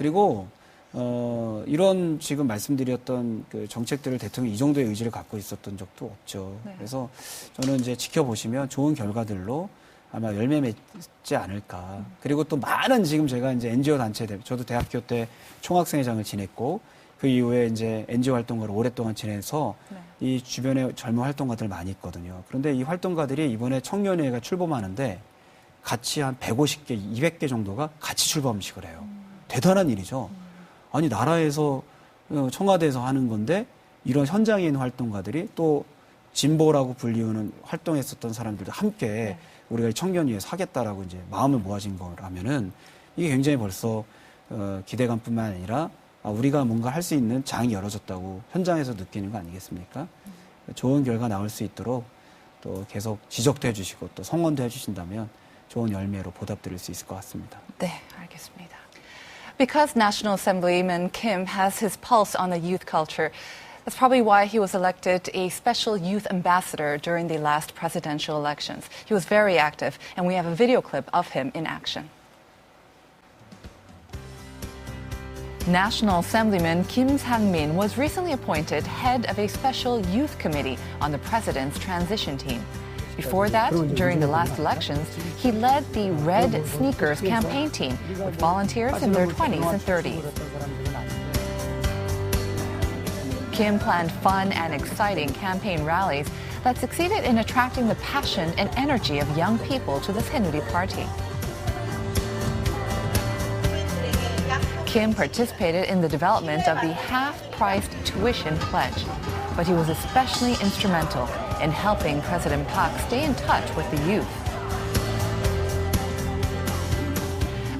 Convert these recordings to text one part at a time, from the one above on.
그리고 이런 지금 말씀드렸던 그 정책들을 대통령이 이 정도의 의지를 갖고 있었던 적도 없죠. 네. 그래서 저는 이제 지켜보시면 좋은 결과들로 아마 열매 맺지 않을까. 그리고 또 많은 지금 제가 이제 NGO 단체들, 저도 대학교 때 총학생회장을 지냈고 그 이후에 이제 NGO 활동가를 오랫동안 지내서 네. 이 주변에 젊은 활동가들 많이 있거든요. 그런데 이 활동가들이 이번에 청년회가 출범하는데 같이 한 150개, 200개 정도가 같이 출범식을 해요. 대단한 일이죠. 아니 나라에서 청와대에서 하는 건데 이런 현장에 있는 활동가들이 또 진보라고 불리우는 활동했었던 사람들도 함께 네. 우리가 청년위에 사겠다라고 이제 마음을 모아진 거라면은 이게 굉장히 벌써 기대감뿐만 아니라 우리가 뭔가 할 수 있는 장이 열어졌다고 현장에서 느끼는 거 아니겠습니까? 좋은 결과 나올 수 있도록 또 계속 지적도 해주시고 또 성원도 해주신다면 좋은 열매로 보답드릴 수 있을 것 같습니다. 네, 알겠습니다. Because National Assemblyman Kim has his pulse on the youth culture, that's probably why he was elected a special youth ambassador during the last presidential elections. He was very active, and we have a video clip of him in action. National Assemblyman Kim Sang-min was recently appointed head of a special youth committee on the president's transition team. Before that, during the last elections, he led the Red Sneakers campaign team with volunteers in their 20s and 30s. Kim planned fun and exciting campaign rallies that succeeded in attracting the passion and energy of young people to the Saenuri Party. Kim participated in the development of the half-priced tuition pledge, but he was especially instrumental in helping President Park stay in touch with the youth.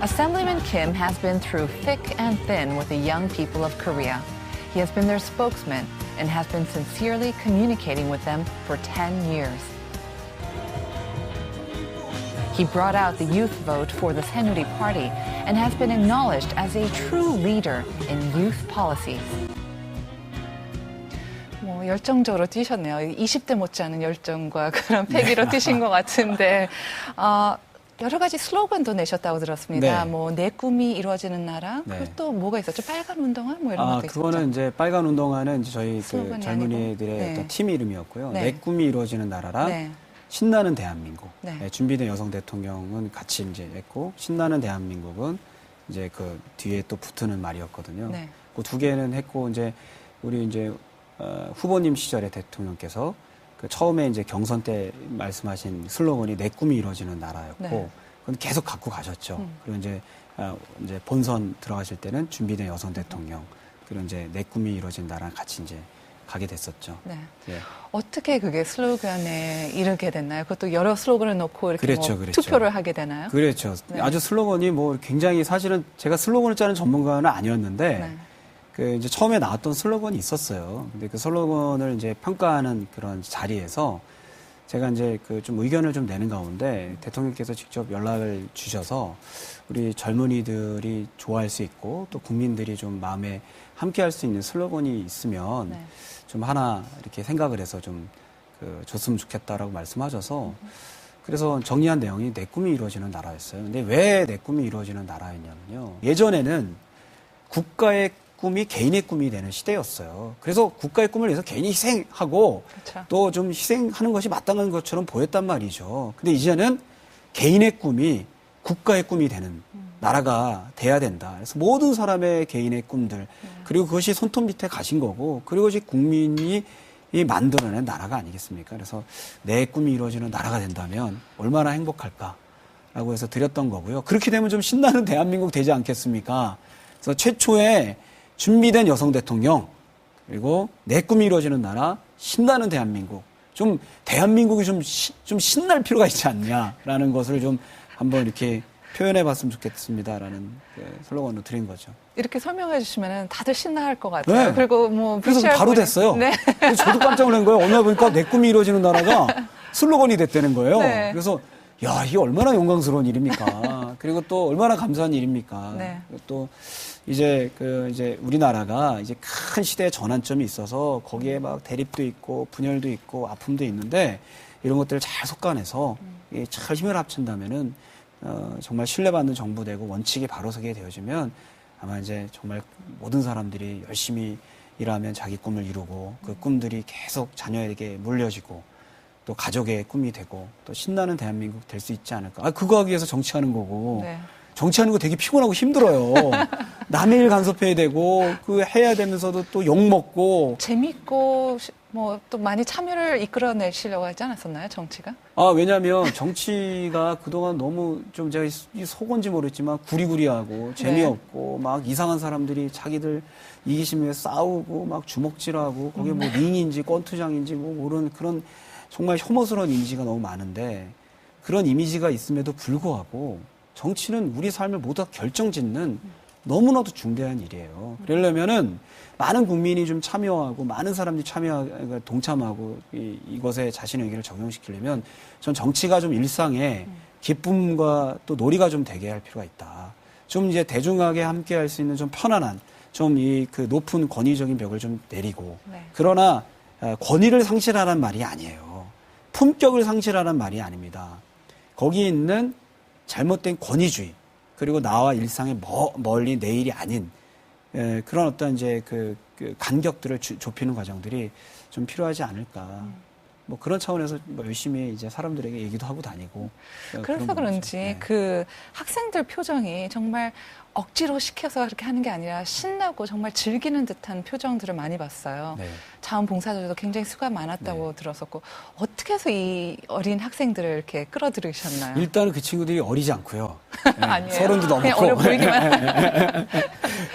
Assemblyman Kim has been through thick and thin with the young people of Korea. He has been their spokesman and has been sincerely communicating with them for 10 years. He brought out the youth vote for the Saenuri Party and has been acknowledged as a true leader in youth policies. 열정적으로 뛰셨네요. 20대 못지않은 열정과 그런 패기로 뛰신 것 같은데 여러 가지 슬로건도 내셨다고 들었습니다. 네. 뭐 내 꿈이 이루어지는 나라, 네. 그리고 또 뭐가 있었죠? 빨간 운동화 뭐 이런 것도 있었죠. 그거는 이제 빨간 운동화는 이제 저희 그 슬로건이 젊은이들의 아니고. 네. 어떤 팀 이름이었고요. 네. 내 꿈이 이루어지는 나라랑 네. 신나는 대한민국. 네. 네, 준비된 여성 대통령은 같이 이제 했고 신나는 대한민국은 이제 그 뒤에 또 붙는 말이었거든요. 네. 그 두 개는 했고 이제 우리 이제 후보님 시절에 대통령께서 그 처음에 이제 경선 때 말씀하신 슬로건이 내 꿈이 이루어지는 나라였고 네. 그건 계속 갖고 가셨죠. 그리고 이제 본선 들어가실 때는 준비된 여성 대통령 그리고 이제 내 꿈이 이루어진 나라랑 같이 이제 가게 됐었죠. 네. 예. 어떻게 그게 슬로건에 이르게 됐나요? 그것도 여러 슬로건을 놓고 이렇게 그랬죠, 뭐 그랬죠. 투표를 하게 되나요? 그렇죠. 네. 아주 슬로건이 뭐 굉장히 사실은 제가 슬로건을 짜는 전문가는 아니었는데 네. 그 이제 처음에 나왔던 슬로건이 있었어요. 근데 그 슬로건을 이제 평가하는 그런 자리에서 제가 이제 그 좀 의견을 좀 내는 가운데 대통령께서 직접 연락을 주셔서 우리 젊은이들이 좋아할 수 있고 또 국민들이 좀 마음에 함께 할 수 있는 슬로건이 있으면 네. 좀 하나 이렇게 생각을 해서 좀 줬으면 좋겠다라고 말씀하셔서 그래서 정리한 내용이 내 꿈이 이루어지는 나라였어요. 근데 왜 내 꿈이 이루어지는 나라였냐면요. 예전에는 국가의 꿈이 개인의 꿈이 되는 시대였어요. 그래서 국가의 꿈을 위해서 개인이 희생하고 그렇죠. 또 좀 희생하는 것이 마땅한 것처럼 보였단 말이죠. 근데 이제는 개인의 꿈이 국가의 꿈이 되는 나라가 돼야 된다. 그래서 모든 사람의 개인의 꿈들 그리고 그것이 손톱 밑에 가신 거고 그리고 그것이 국민이 만들어낸 나라가 아니겠습니까? 그래서 내 꿈이 이루어지는 나라가 된다면 얼마나 행복할까라고 해서 드렸던 거고요. 그렇게 되면 좀 신나는 대한민국 되지 않겠습니까? 그래서 최초의 준비된 여성 대통령 그리고 내 꿈이 이루어지는 나라 신나는 대한민국 좀 대한민국이 좀 신날 필요가 있지 않냐라는 것을 좀 한번 이렇게 표현해 봤으면 좋겠습니다라는 슬로건으로 드린 거죠. 이렇게 설명해 주시면 다들 신나할 것 같아요. 네. 그리고 뭐 그래서 VCR 바로 보니- 됐어요. 네. 그래서 저도 깜짝 놀란 거예요. 어느 날 보니까 내 꿈이 이루어지는 나라가 슬로건이 됐다는 거예요. 네. 그래서 야, 이게 얼마나 영광스러운 일입니까? 그리고 또 얼마나 감사한 일입니까? 네. 그리고 또 이제 우리나라가 이제 큰 시대의 전환점이 있어서 거기에 막 대립도 있고 분열도 있고 아픔도 있는데 이런 것들을 잘 속아내서 잘 힘을 합친다면은 정말 신뢰받는 정부 되고 원칙이 바로 서게 되어지면 아마 이제 정말 모든 사람들이 열심히 일하면 자기 꿈을 이루고 그 꿈들이 계속 자녀에게 물려지고 또 가족의 꿈이 되고 또 신나는 대한민국 될 수 있지 않을까. 아, 그거 하기 위해서 정치하는 거고. 네. 정치하는 거 되게 피곤하고 힘들어요. 남의 일 간섭해야 되고 그 해야 되면서도 또 욕먹고. 재밌고 뭐 또 많이 참여를 이끌어내시려고 하지 않았었나요, 정치가? 아, 왜냐면 정치가 그동안 너무 좀 제가 속은지 모르겠지만 구리구리하고 재미없고 막 이상한 사람들이 자기들 이기심 위해 싸우고 막 주먹질하고 거기에 뭐 링인지 권투장인지 뭐 모르는 그런 정말 혐오스러운 이미지가 너무 많은데 그런 이미지가 있음에도 불구하고 정치는 우리 삶을 모두 다 결정짓는 너무나도 중대한 일이에요. 그러려면은 많은 국민이 좀 참여하고 많은 사람들이 동참하고 이것에 자신의 의견을 적용시키려면 전 정치가 좀 일상에 기쁨과 또 놀이가 좀 되게 할 필요가 있다. 좀 이제 대중하게 함께 할 수 있는 좀 편안한 좀 그 높은 권위적인 벽을 좀 내리고 네. 그러나 권위를 상실하라는 말이 아니에요. 품격을 상실하라는 말이 아닙니다. 거기 있는 잘못된 권위주의 그리고 나와 일상에 멀리 내일이 아닌 그런 어떤 이제 그 간격들을 좁히는 과정들이 좀 필요하지 않을까. 뭐 그런 차원에서 뭐 열심히 이제 사람들에게 얘기도 하고 다니고. 그래서 그런지 네. 그 학생들 표정이 정말 억지로 시켜서 그렇게 하는 게 아니라 신나고 정말 즐기는 듯한 표정들을 많이 봤어요. 네. 자원봉사자들도 굉장히 수가 많았다고 들었었고 어떻게 해서 이 어린 학생들을 이렇게 끌어들이셨나요? 일단은 그 친구들이 어리지 않고요. 네, 아니에요. 서른도 그냥 넘었고. 어려 보이기만.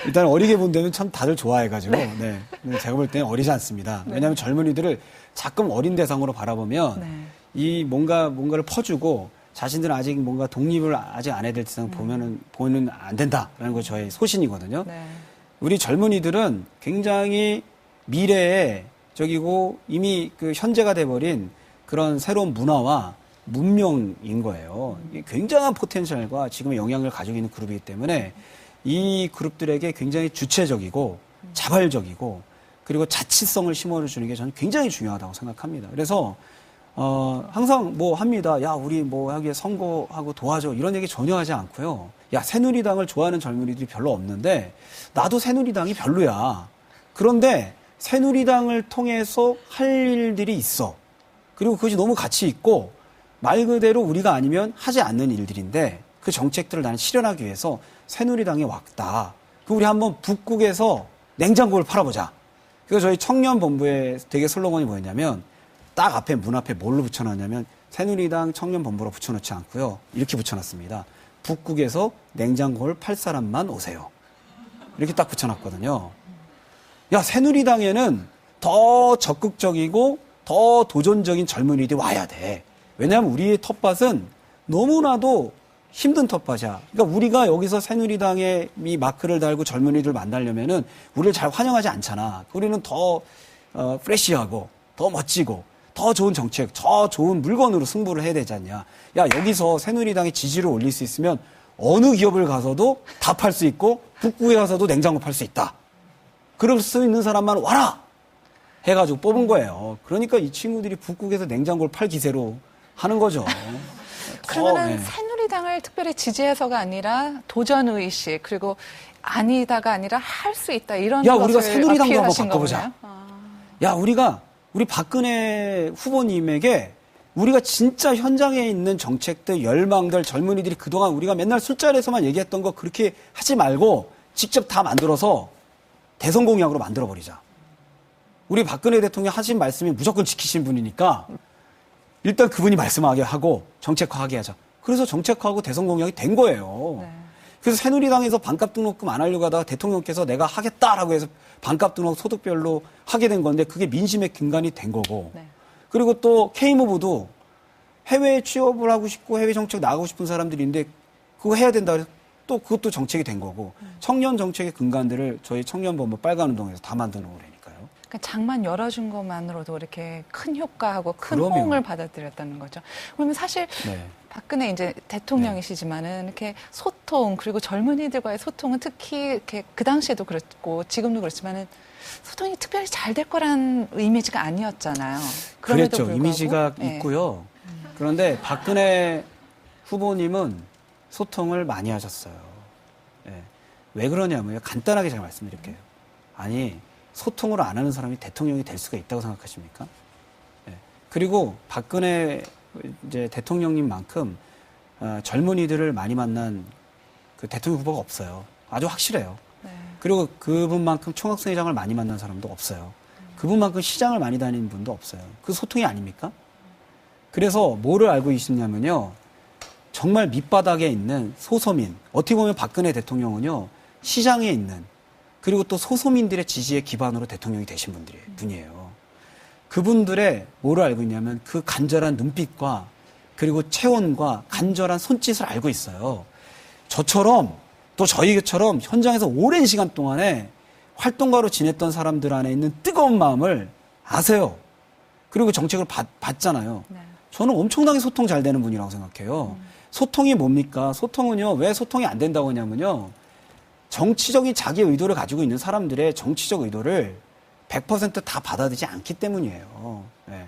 일단 어리게 본다면 참 다들 좋아해가지고. 네. 근데 제가 볼 때는 어리지 않습니다. 왜냐하면 젊은이들을 자꾸 어린 대상으로 바라보면 네. 이 뭔가를 퍼주고 자신들은 아직 뭔가 독립을 아직 안 해야 될 대상 보면 안 된다라는 거 저의 소신이거든요. 네. 우리 젊은이들은 굉장히 미래에 저기고 이미 그 현재가 돼버린 그런 새로운 문화와 문명인 거예요. 이게 굉장한 포텐셜과 지금의 영향을 가지고 있는 그룹이기 때문에 이 그룹들에게 굉장히 주체적이고 자발적이고 그리고 자치성을 심어주는 게 저는 굉장히 중요하다고 생각합니다. 그래서 항상 뭐 합니다. 야, 우리 뭐 하기에 선거하고 도와줘. 이런 얘기 전혀 하지 않고요. 야, 새누리당을 좋아하는 젊은이들이 별로 없는데 나도 새누리당이 별로야. 그런데 새누리당을 통해서 할 일들이 있어. 그리고 그것이 너무 가치 있고 말 그대로 우리가 아니면 하지 않는 일들인데 그 정책들을 나는 실현하기 위해서 새누리당에 왔다. 우리 한번 북극에서 냉장고를 팔아보자. 그래서 저희 청년본부의 되게 슬로건이 뭐였냐면 딱 앞에 문 앞에 뭘로 붙여놨냐면 새누리당 청년본부로 붙여놓지 않고요. 이렇게 붙여놨습니다. 북극에서 냉장고를 팔 사람만 오세요. 이렇게 딱 붙여놨거든요. 야, 새누리당에는 더 적극적이고 더 도전적인 젊은이들이 와야 돼. 왜냐하면 우리의 텃밭은 너무나도 힘든 텃밭이야. 그러니까 우리가 여기서 새누리당에 이 마크를 달고 젊은이들 만나려면은 우리를 잘 환영하지 않잖아. 우리는 더 프레시하고 더 멋지고 더 좋은 정책, 더 좋은 물건으로 승부를 해야 되지 않냐. 야, 여기서 새누리당의 지지를 올릴 수 있으면 어느 기업을 가서도 다 팔 수 있고 북극에 가서도 냉장고 팔 수 있다. 그럴 수 있는 사람만 와라! 해가지고 뽑은 거예요. 그러니까 이 친구들이 북극에서 냉장고를 팔 기세로 하는 거죠. 그러면은 네. 새누리당을 특별히 지지해서가 아니라 도전의식 그리고 아니다가 아니라 할 수 있다 이런 야, 것을 우리가 새누리당도 한번 어필하신 바꿔보자. 거군요. 아. 야, 우리 박근혜 후보님에게 우리가 진짜 현장에 있는 정책들, 열망들, 젊은이들이 그동안 우리가 맨날 술자리에서만 얘기했던 거 그렇게 하지 말고 직접 다 만들어서 대선 공약으로 만들어버리자. 우리 박근혜 대통령 하신 말씀이 무조건 지키신 분이니까 일단 그분이 말씀하게 하고 정책화하게 하자. 그래서 정책화하고 대선 공약이 된 거예요. 네. 그래서 새누리당에서 반값 등록금 안 하려고 하다가 대통령께서 내가 하겠다라고 해서 반값 등록 소득별로 하게 된 건데 그게 민심의 근간이 된 거고. 네. 그리고 또 K무브도 해외 취업을 하고 싶고 해외 정책 나가고 싶은 사람들인데 그거 해야 된다 그래서 또 그것도 정책이 된 거고 청년 정책의 근간들을 저희 청년본부 빨간운동에서 다 만드는 거라니까요. 그러니까 장만 열어준 것만으로도 이렇게 큰 효과하고 큰 그럼요. 호응을 받아들였다는 거죠. 그러면 사실 네. 박근혜 이제 대통령이시지만은 이렇게 소통 그리고 젊은이들과의 소통은 특히 이렇게 그 당시에도 그렇고 지금도 그렇지만은 소통이 특별히 잘 될 거란 이미지가 아니었잖아요. 그럼에도 그랬죠. 불구하고. 이미지가 네. 있고요. 그런데 박근혜 후보님은 소통을 많이 하셨어요. 예. 왜 그러냐면요. 간단하게 제가 말씀드릴게요. 아니, 소통을 안 하는 사람이 대통령이 될 수가 있다고 생각하십니까? 예. 그리고 박근혜 이제 대통령님만큼 젊은이들을 많이 만난 그 대통령 후보가 없어요. 아주 확실해요. 네. 그리고 그분만큼 총학생회장을 많이 만난 사람도 없어요. 그분만큼 시장을 많이 다니는 분도 없어요. 그 소통이 아닙니까? 그래서 뭐를 알고 있냐면요. 정말 밑바닥에 있는 소소민. 어떻게 보면 박근혜 대통령은요. 시장에 있는 그리고 또 소소민들의 지지의 기반으로 대통령이 되신 분이에요. 그분들의 뭐를 알고 있냐면 그 간절한 눈빛과 그리고 체온과 간절한 손짓을 알고 있어요. 저처럼 또 저희처럼 현장에서 오랜 시간 동안에 활동가로 지냈던 사람들 안에 있는 뜨거운 마음을 아세요. 그리고 정책을 봤잖아요. 네. 저는 엄청나게 소통 잘 되는 분이라고 생각해요. 소통이 뭡니까? 소통은요. 왜 소통이 안 된다고 하냐면요. 정치적인 자기 의도를 가지고 있는 사람들의 정치적 의도를 100%다 받아들이지 않기 때문이에요. 네.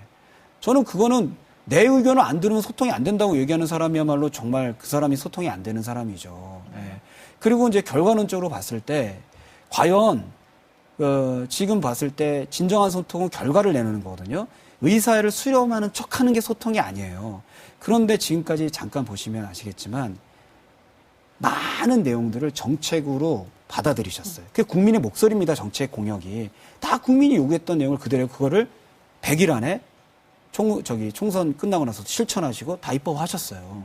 저는 그거는 내 의견을 안 들으면 소통이 안 된다고 얘기하는 사람이야말로 정말 그 사람이 소통이 안 되는 사람이죠. 네. 그리고 이제 결과론적으로 봤을 때 과연 지금 봤을 때 진정한 소통은 결과를 내는 거거든요. 의사를 수렴하는 척하는 게 소통이 아니에요. 그런데 지금까지 잠깐 보시면 아시겠지만 많은 내용들을 정책으로 받아들이셨어요. 그게 국민의 목소리입니다. 정책 공약이. 다 국민이 요구했던 내용을 그대로 그거를 100일 안에 총선 끝나고 나서 실천하시고 다 입법하셨어요.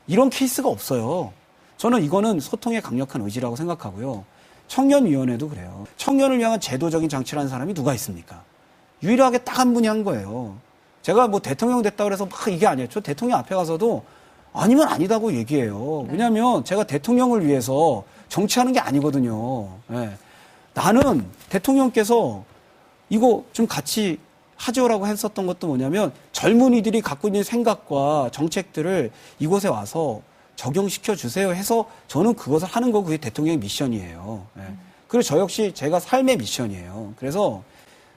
이런 케이스가 없어요. 저는 이거는 소통의 강력한 의지라고 생각하고요. 청년위원회도 그래요. 청년을 위한 제도적인 장치라는 사람이 누가 있습니까? 유일하게 딱 한 분이 한 거예요. 제가 뭐 대통령 됐다 그래서 막 이게 아니에요. 저 대통령 앞에 가서도 아니면 아니다고 얘기해요. 왜냐하면 제가 대통령을 위해서 정치하는 게 아니거든요. 네. 나는 대통령께서 이거 좀 같이 하죠라고 했었던 것도 뭐냐면 젊은이들이 갖고 있는 생각과 정책들을 이곳에 와서 적용시켜 주세요 해서 저는 그것을 하는 거 그게 대통령의 미션이에요. 네. 그리고 저 역시 제가 삶의 미션이에요. 그래서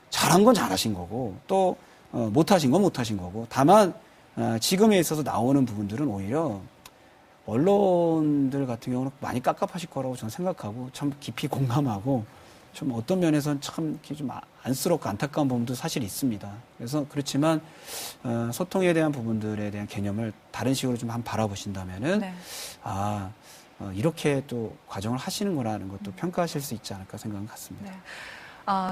잘한 건 잘하신 거고 또 못하신 건 못하신 거고 다만 지금에 있어서 나오는 부분들은 오히려 언론들 같은 경우는 많이 깝깝하실 거라고 저는 생각하고 참 깊이 공감하고 좀 어떤 면에서는 참 좀 안쓰럽고 안타까운 부분도 사실 있습니다. 그래서 그렇지만 소통에 대한 부분들에 대한 개념을 다른 식으로 좀 한번 바라보신다면은 네. 이렇게 또 과정을 하시는구나라는 것도 평가하실 수 있지 않을까 생각은 같습니다. 네.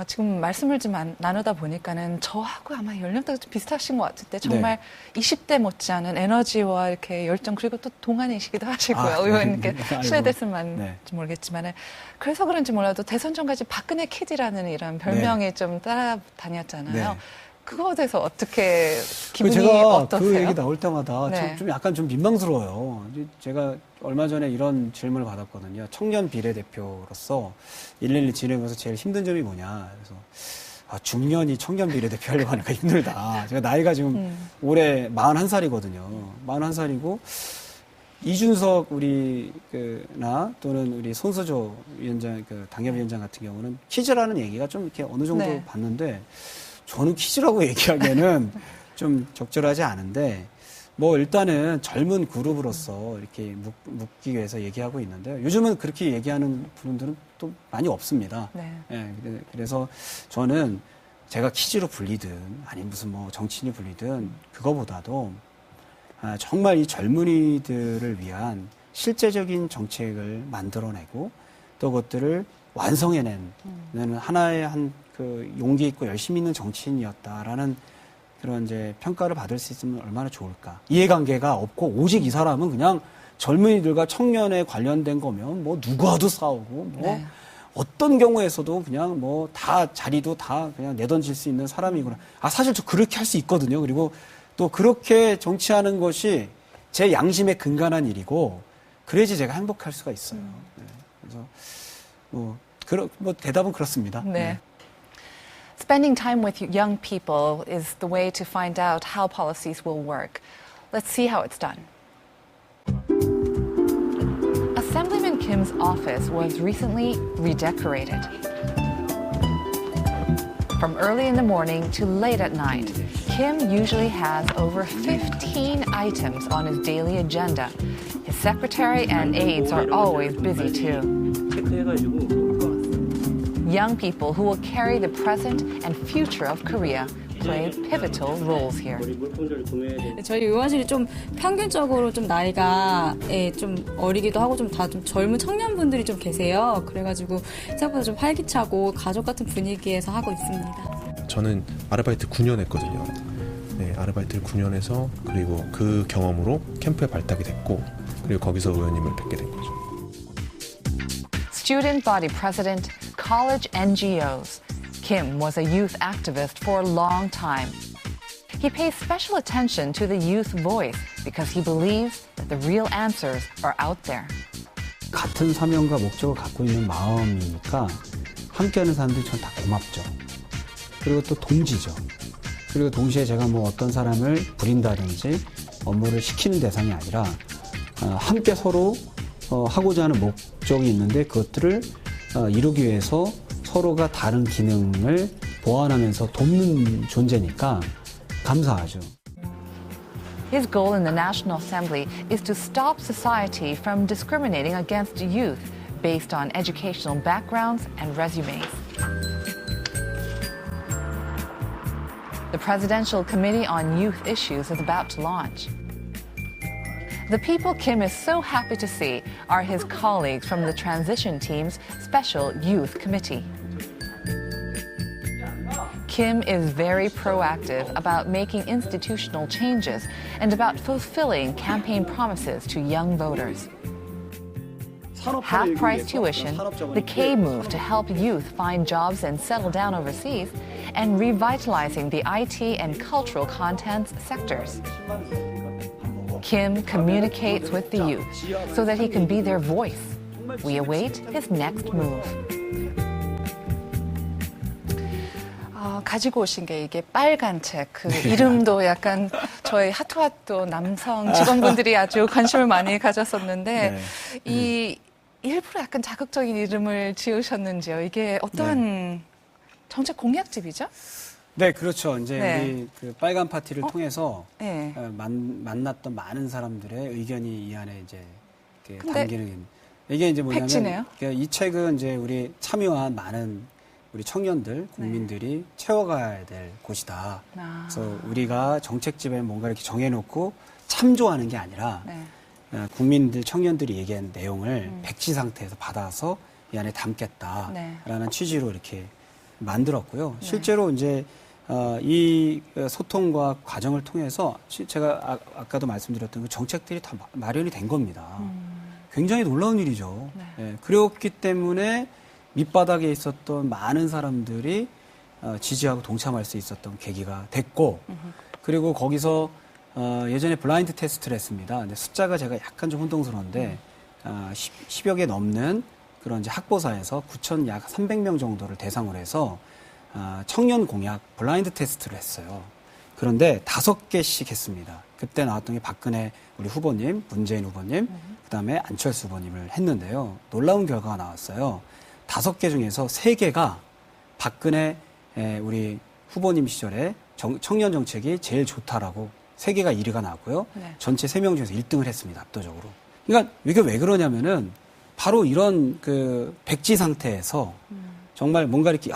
지금 말씀을 좀 나누다 보니까는 저하고 아마 연령대가 좀 비슷하신 것 같은데 정말 20대 못지않은 에너지와 이렇게 열정 그리고 또 동안이시기도 하시고요. 의원님께 실례됐으면 말인지 모르겠지만은 그래서 그런지 몰라도 대선 전까지 박근혜 키드라는 이런 별명이 좀 따라다녔잖아요. 그거에 대해서 어떻게 기분이 제가 어떠세요? 그 얘기 나올 때마다 좀 약간 좀 민망스러워요. 제가 얼마 전에 이런 질문을 받았거든요. 청년 비례대표로서 112 진행해서 제일 힘든 점이 뭐냐. 그래서 중년이 청년 비례대표 하려고 하니까 힘들다. 제가 나이가 지금 올해 41살이거든요. 41살이고 이준석 나 또는 우리 손수조 위원장 당협위원장 같은 경우는 퀴즈라는 얘기가 좀 이렇게 어느 정도 봤는데 저는 퀴즈라고 얘기하기에는 좀 적절하지 않은데 뭐 일단은 젊은 그룹으로서 이렇게 묶기 위해서 얘기하고 있는데요. 요즘은 그렇게 얘기하는 분들은 또 많이 없습니다. 그래서 저는 제가 퀴즈로 불리든 아니면 무슨 뭐 정치인이 불리든 그거보다도 정말 이 젊은이들을 위한 실제적인 정책을 만들어내고 또 그것들을 완성해낸 하나의 그 용기 있고 열심히 있는 정치인이었다라는 그런 이제 평가를 받을 수 있으면 얼마나 좋을까. 이해관계가 없고 오직 이 사람은 그냥 젊은이들과 청년에 관련된 거면 뭐 누구와도 싸우고 뭐 어떤 경우에서도 그냥 뭐 다 자리도 다 그냥 내던질 수 있는 사람이구나. 사실 저 그렇게 할 수 있거든요. 그리고 또 그렇게 정치하는 것이 제 양심에 근간한 일이고 그래야지 제가 행복할 수가 있어요. 그래서 뭐 대답은 그렇습니다. Spending time with young people is the way to find out how policies will work. Let's see how it's done. Assemblyman Kim's office was recently redecorated. From early in the morning to late at night, Kim usually has over 15 items on his daily agenda. His secretary and aides are always busy too. Young people who will carry the present and future of Korea play pivotal roles here. 저희 의원실이 좀 평균적으로 좀 나이가 좀 어리기도 하고 좀 다 좀 젊은 청년분들이 좀 계세요. 그래가지고 생각보다 좀 활기차고 가족 같은 분위기에서 하고 있습니다. 저는 아르바이트 9년 했거든요. 네, 아르바이트를 9년 해서 그리고 그 경험으로 캠프에 발탁이 됐고 그리고 거기서 의원님을 뵙게 된 거죠. Student body president, college NGOs. Kim was a youth activist for a long time. He pays special attention to the youth voice because he believes that the real answers are out there. 같은 사명과 목적을 갖고 있는 마음이니까 함께하는 사람들이 전 다 고맙죠. 그리고 또 동지죠. 그리고 동시에 제가 뭐 어떤 사람을 부린다든지 업무를 시키는 대상이 아니라 함께 서로 하고자 하는 목적이 있는데 그것들을 이루기 위해서 서로가 다른 기능을 보완하면서 돕는 존재니까 감사하죠. His goal in the National Assembly is to stop society from discriminating against youth based on educational backgrounds and resumes. The Presidential Committee on Youth Issues is about to launch. The people Kim is so happy to see are his colleagues from the transition team's Special Youth Committee. Kim is very proactive about making institutional changes and about fulfilling campaign promises to young voters. Half-price tuition, the K move to help youth find jobs and settle down overseas, and revitalizing the IT and cultural contents sectors. Kim communicates with the youth so that he can be their voice. We await his next move. 가지고 오신 게 이게 빨간 책, 그 이름도 약간 저희 하트핫도 남성 직원분들이 아주 관심을 많이 가졌었는데 이 일부러 약간 자극적인 이름을 지으셨는지요? 이게 어떠한 정책 공약집이죠? 네, 그렇죠. 이제 네. 우리 그 빨간 파티를 통해서 네. 만났던 많은 사람들의 의견이 이 안에 이제 근데 담기는 이게 이제 뭐냐면 백지네요? 이 책은 이제 우리 참여한 많은 우리 청년들, 국민들이 채워가야 될 곳이다. 그래서 우리가 정책집에 뭔가 이렇게 정해놓고 참조하는 게 아니라 국민들, 청년들이 얘기한 내용을 백지 상태에서 받아서 이 안에 담겠다라는 취지로 이렇게 만들었고요. 실제로 이제 이 소통과 과정을 통해서 제가 아까도 말씀드렸던 그 정책들이 다 마련이 된 겁니다. 굉장히 놀라운 일이죠. 네, 그렇기 때문에 밑바닥에 있었던 많은 사람들이 지지하고 동참할 수 있었던 계기가 됐고, 그리고 거기서 예전에 블라인드 테스트를 했습니다. 근데 숫자가 제가 약간 좀 혼동스러운데 10여 개 넘는 그런 이제 학보사에서 9천 약 300명 정도를 대상으로 해서 청년 공약 블라인드 테스트를 했어요. 그런데 5개씩 했습니다. 그때 나왔던 게 박근혜 우리 후보님, 문재인 후보님, 그다음에 안철수 후보님을 했는데요. 놀라운 결과가 나왔어요. 5개 중에서 3개가 박근혜 우리 후보님 시절에 청년 정책이 제일 좋다라고 3개가 1위가 나왔고요. 전체 3명 중에서 1등을 했습니다. 압도적으로. 그러니까 이게 왜 그러냐면은 바로 이런 그 백지 상태에서 정말 뭔가 이렇게